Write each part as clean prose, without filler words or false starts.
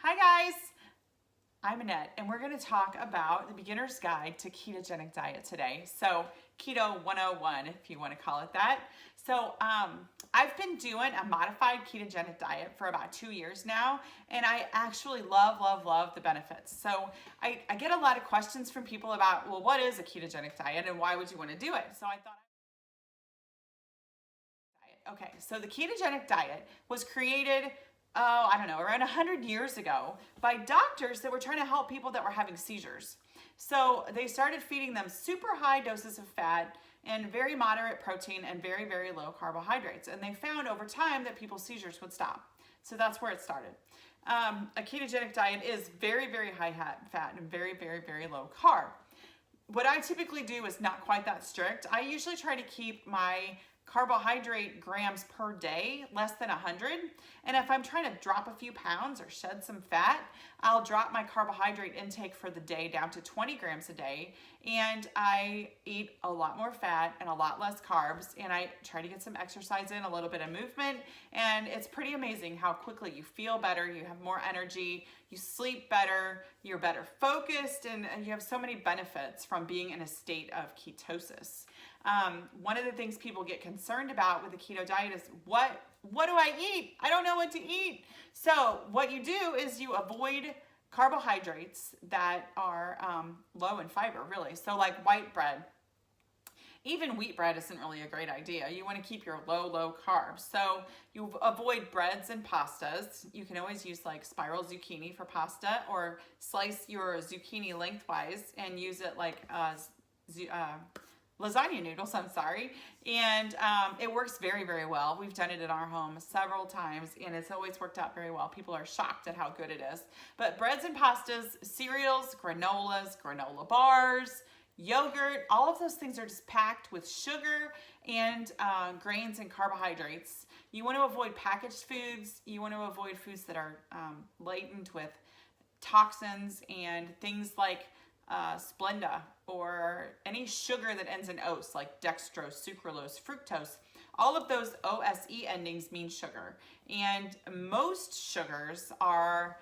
Hi guys, I'm Annette and we're going to talk about the beginner's guide to ketogenic diet today. So Keto 101 if you want to call it that. So I've been doing a modified ketogenic diet for about 2 years now and I actually love the benefits. So I get a lot of questions from people about, well, what is a ketogenic diet and why would you want to do it? So I thought Okay, so the ketogenic diet was created, I don't know, around 100 years ago by doctors that were trying to help people that were having seizures. So they started feeding them super high doses of fat and very moderate protein and very low carbohydrates. And they found over time that people's seizures would stop. So that's where it started. A ketogenic diet is very high fat and very low carb. What I typically do is not quite that strict. I usually try to keep my carbohydrate grams per day less than 100. And if I'm trying to drop a few pounds or shed some fat, I'll drop my carbohydrate intake for the day down to 20 grams a day. And I eat a lot more fat and a lot less carbs. And I try to get some exercise in, a little bit of movement. And it's pretty amazing how quickly you feel better, you have more energy, you sleep better, you're better focused, and you have so many benefits from being in a state of ketosis. One of the things people get concerned about with the keto diet is what do I eat? I don't know what to eat. So what you do is you avoid carbohydrates that are low in fiber, really. So like white bread. Even wheat bread isn't really a great idea. You want to keep your low carbs. So you avoid breads and pastas. You can always use like spiral zucchini for pasta, or slice your zucchini lengthwise and use it like lasagna noodles, and it works very well. We've done it in our home several times and it's always worked out very well. People are shocked at how good it is. But breads and pastas, cereals, granola bars, yogurt, all of those things are just packed with sugar and grains and carbohydrates. You want to avoid packaged foods. You want to avoid foods that are laden with toxins and things like Splenda, or any sugar that ends in ose, like dextrose, sucralose, fructose. All of those OSE endings mean sugar. And most sugars are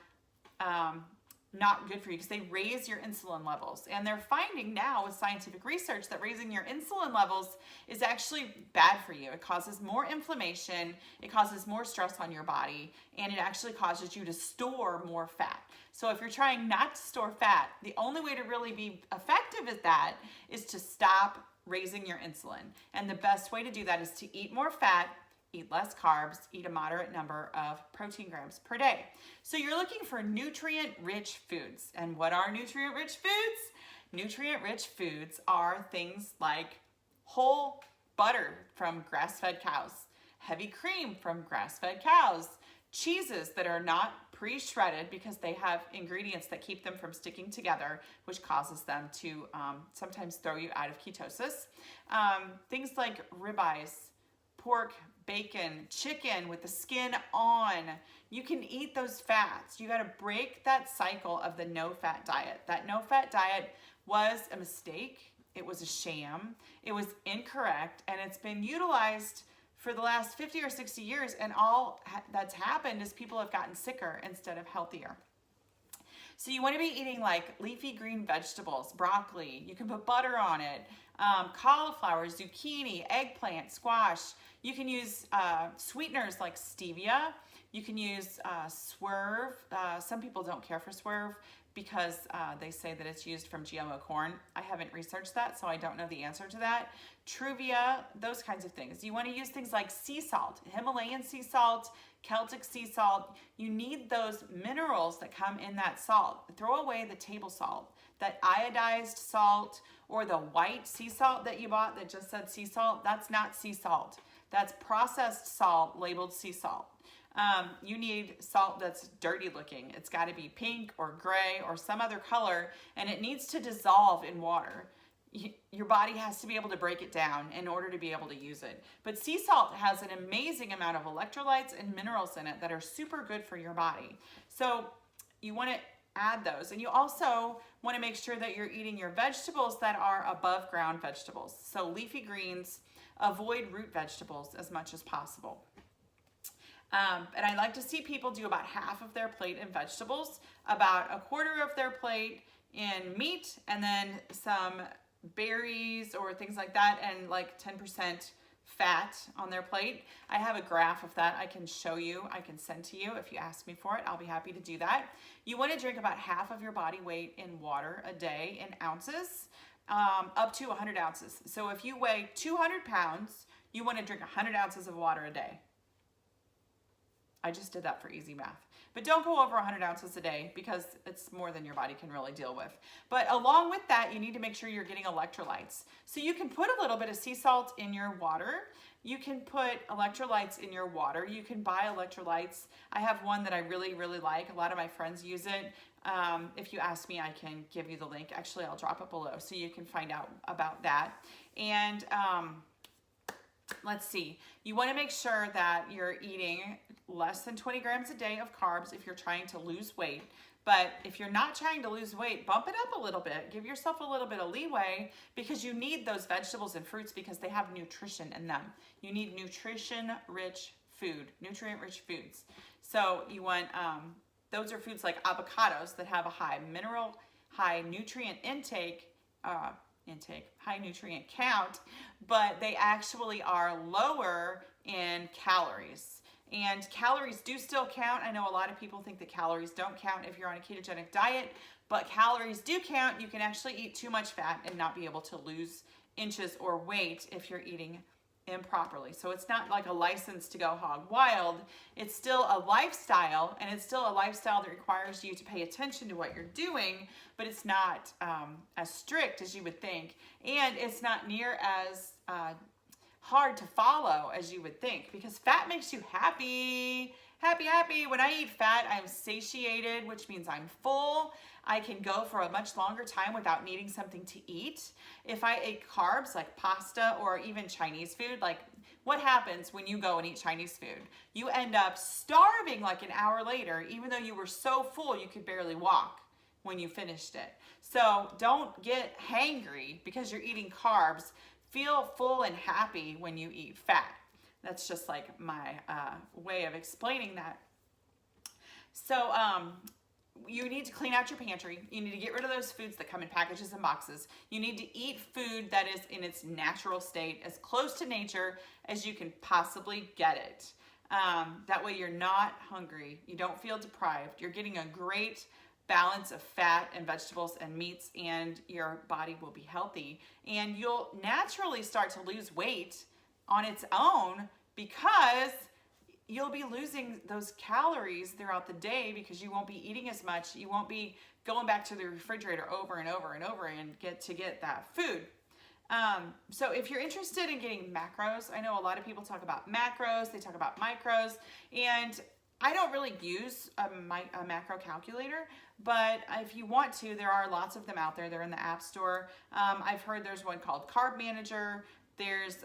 not good for you because they raise your insulin levels. And they're finding now with scientific research that raising your insulin levels is actually bad for you. It causes more inflammation, it causes more stress on your body, and it actually causes you to store more fat. So if you're trying not to store fat, the only way to really be effective at that is to stop raising your insulin. And the best way to do that is to eat more fat, eat less carbs, eat a moderate number of protein grams per day. So you're looking for nutrient-rich foods. And what are nutrient-rich foods? Nutrient-rich foods are things like whole butter from grass-fed cows, heavy cream from grass-fed cows, cheeses that are not pre-shredded because they have ingredients that keep them from sticking together, which causes them to sometimes throw you out of ketosis. Things like ribeyes, pork, bacon, chicken with the skin on. You can eat those fats. You got to break that cycle of the no-fat diet. That no-fat diet was a mistake. It was a sham. It was incorrect, and it's been utilized for the last 50 or 60 years, and all that's happened is people have gotten sicker instead of healthier. So you want to be eating like leafy green vegetables, broccoli. You can put butter on it, cauliflower, zucchini, eggplant, squash. You can use sweeteners like stevia. You can use Swerve. Some people don't care for Swerve because they say that it's used from GMO corn. I haven't researched that, so I don't know the answer to that. Truvia, those kinds of things. You want to use things like sea salt, Himalayan sea salt, Celtic sea salt. You need those minerals that come in that salt. Throw away the table salt, that iodized salt, or the white sea salt that you bought that just said sea salt. That's not sea salt. That's processed salt labeled sea salt. You need salt that's dirty looking. It's got to be pink or gray or some other color, and it needs to dissolve in water. Your body has to be able to break it down in order to be able to use it. But sea salt has an amazing amount of electrolytes and minerals in it that are super good for your body. So you want to add those. And you also want to make sure that you're eating your vegetables that are above ground vegetables. So leafy greens, avoid root vegetables as much as possible. And I like to see people do about half of their plate in vegetables, about a quarter of their plate in meat, and then some berries or things like that, and like 10% fat on their plate. I have a graph of that I can show you, I can send to you if you ask me for it. I'll be happy to do that. You want to drink about half of your body weight in water a day in ounces, up to 100 ounces. So if you weigh 200 pounds, you want to drink 100 ounces of water a day. I just did that for easy math. But don't go over 100 ounces a day because it's more than your body can really deal with. But along with that, you need to make sure you're getting electrolytes. So you can put a little bit of sea salt in your water. You can put electrolytes in your water. You can buy electrolytes. I have one that I really, really like. A lot of my friends use it. If you ask me, I can give you the link. Actually, I'll drop it below so you can find out about that. And let's see, you want to make sure that you're eating less than 20 grams a day of carbs if you're trying to lose weight. But if you're not trying to lose weight, bump it up a little bit. Give yourself a little bit of leeway because you need those vegetables and fruits because they have nutrition in them. You need nutrition-rich food, nutrient-rich foods. So you want, those are foods like avocados that have a high mineral, high nutrient high nutrient count, but they actually are lower in calories. And calories do still count. I know a lot of people think that calories don't count if you're on a ketogenic diet, but calories do count. You can actually eat too much fat and not be able to lose inches or weight if you're eating improperly. So it's not like a license to go hog wild. It's still a lifestyle, and it's still a lifestyle that requires you to pay attention to what you're doing, but it's not as strict as you would think, and it's not near as hard to follow as you would think because fat makes you happy. Happy. When I eat fat, I'm satiated, which means I'm full. I can go for a much longer time without needing something to eat. If I ate carbs like pasta or even Chinese food, like what happens when you go and eat Chinese food? You end up starving like an hour later, even though you were so full you could barely walk when you finished it. So don't get hangry because you're eating carbs. Feel full and happy when you eat fat. That's just like my way of explaining that. So you need to clean out your pantry. You need to get rid of those foods that come in packages and boxes. You need to eat food that is in its natural state, as close to nature as you can possibly get it. That way you're not hungry. You don't feel deprived. You're getting a great balance of fat and vegetables and meats, and your body will be healthy. And you'll naturally start to lose weight on its own because you'll be losing those calories throughout the day because you won't be eating as much. You won't be going back to the refrigerator over and over and over and get that food. So if you're interested in getting macros, I know a lot of people talk about macros, they talk about micros, and I don't really use a macro calculator, but if you want to, there are lots of them out there. They're in the App Store. I've heard there's one called Carb Manager. There's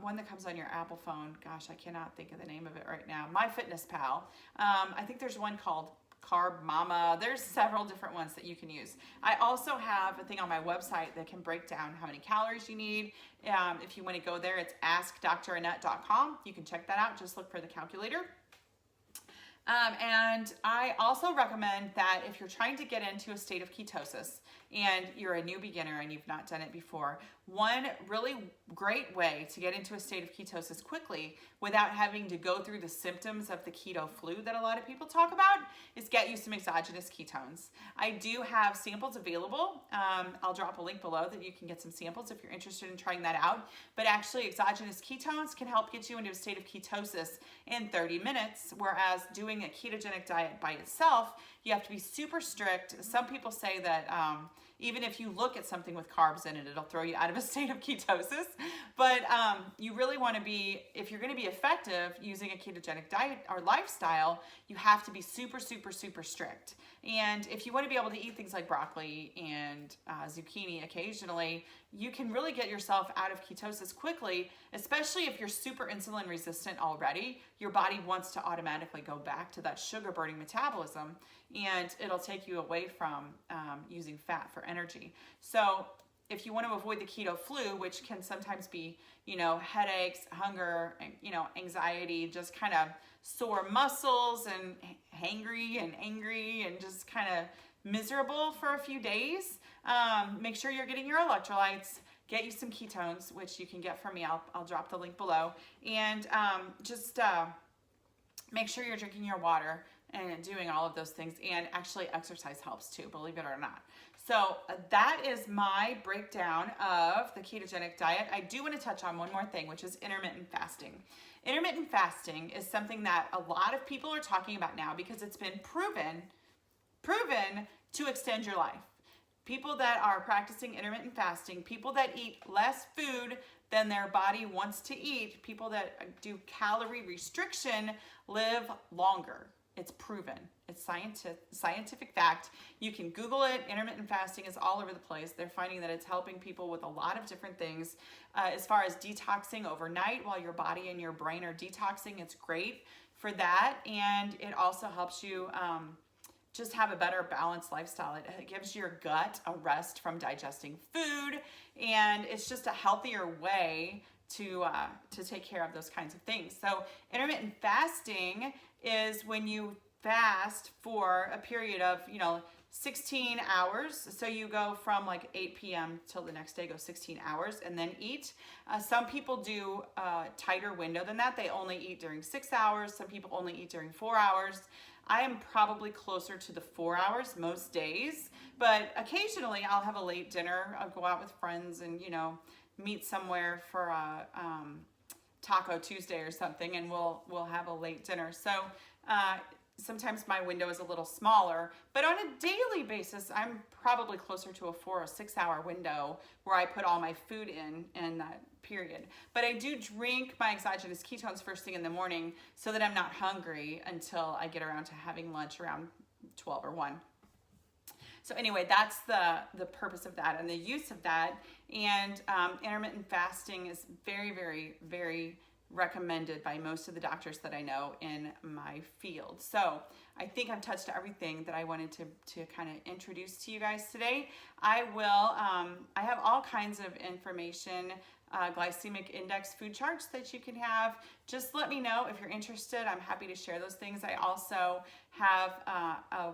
one that comes on your Apple phone. Gosh, I cannot think of the name of it right now. MyFitnessPal. I think there's one called Carb Mama. There's several different ones that you can use. I also have a thing on my website that can break down how many calories you need. If you want to go there, it's askdrannette.com. You can check that out. Just look for the calculator. And I also recommend that if you're trying to get into a state of ketosis and you're a new beginner and you've not done it before, one really great way to get into a state of ketosis quickly without having to go through the symptoms of the keto flu that a lot of people talk about is get you some exogenous ketones. I do have samples available. I'll drop a link below that you can get some samples if you're interested in trying that out. But actually, exogenous ketones can help get you into a state of ketosis in 30 minutes, whereas doing a ketogenic diet by itself, you have to be super strict. Some people say that even if you look at something with carbs in it, it'll throw you out of a state of ketosis. But you really want to be, if you're going to be effective using a ketogenic diet or lifestyle, you have to be super, super, super strict. And if you want to be able to eat things like broccoli and zucchini occasionally, you can really get yourself out of ketosis quickly, especially if you're super insulin resistant already. Your body wants to automatically go back to that sugar burning metabolism, and it'll take you away from using fat for energy. So if you want to avoid the keto flu, which can sometimes be, you know, headaches, hunger, you know, anxiety, just kind of sore muscles and hangry and angry and just kind of miserable for a few days, make sure you're getting your electrolytes. Get you some ketones, which you can get from me. I'll drop the link below. And just make sure you're drinking your water and doing all of those things. And actually exercise helps too, believe it or not. So that is my breakdown of the ketogenic diet. I do want to touch on one more thing, which is intermittent fasting. Intermittent fasting is something that a lot of people are talking about now because it's been proven to extend your life. People that are practicing intermittent fasting, people that eat less food than their body wants to eat, people that do calorie restriction live longer. It's proven. It's scientific fact. You can Google it. Intermittent fasting is all over the place. They're finding that it's helping people with a lot of different things. As far as detoxing overnight while your body and your brain are detoxing, it's great for that. And it also helps you just have a better balanced lifestyle. It gives your gut a rest from digesting food, and it's just a healthier way to take care of those kinds of things. So intermittent fasting is when you fast for a period of, 16 hours. So you go from like 8 p.m. till the next day, go 16 hours and then eat. Some people do a tighter window than that. They only eat during 6 hours. Some people only eat during 4 hours. I am probably closer to the 4 hours most days, but occasionally I'll have a late dinner. I'll go out with friends and, meet somewhere for a Taco Tuesday or something, and we'll have a late dinner. So sometimes my window is a little smaller, but on a daily basis, I'm probably closer to a 4 or 6 hour window where I put all my food in that period. But I do drink my exogenous ketones first thing in the morning so that I'm not hungry until I get around to having lunch around 12 or 1. So anyway, that's the purpose of that and the use of that. And intermittent fasting is very, very, very recommended by most of the doctors that I know in my field. So I think I've touched everything that I wanted to kind of introduce to you guys today. I have all kinds of information, glycemic index food charts that you can have. Just let me know if you're interested. I'm happy to share those things. I also have a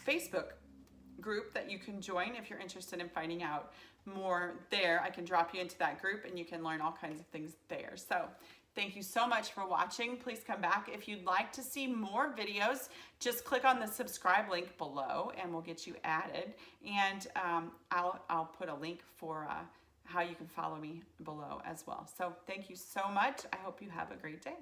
Facebook group that you can join if you're interested in finding out more there. I can drop you into that group and you can learn all kinds of things there. So thank you so much for watching. Please come back. If you'd like to see more videos, just click on the subscribe link below and we'll get you added. And I'll put a link for how you can follow me below as well. So thank you so much. I hope you have a great day.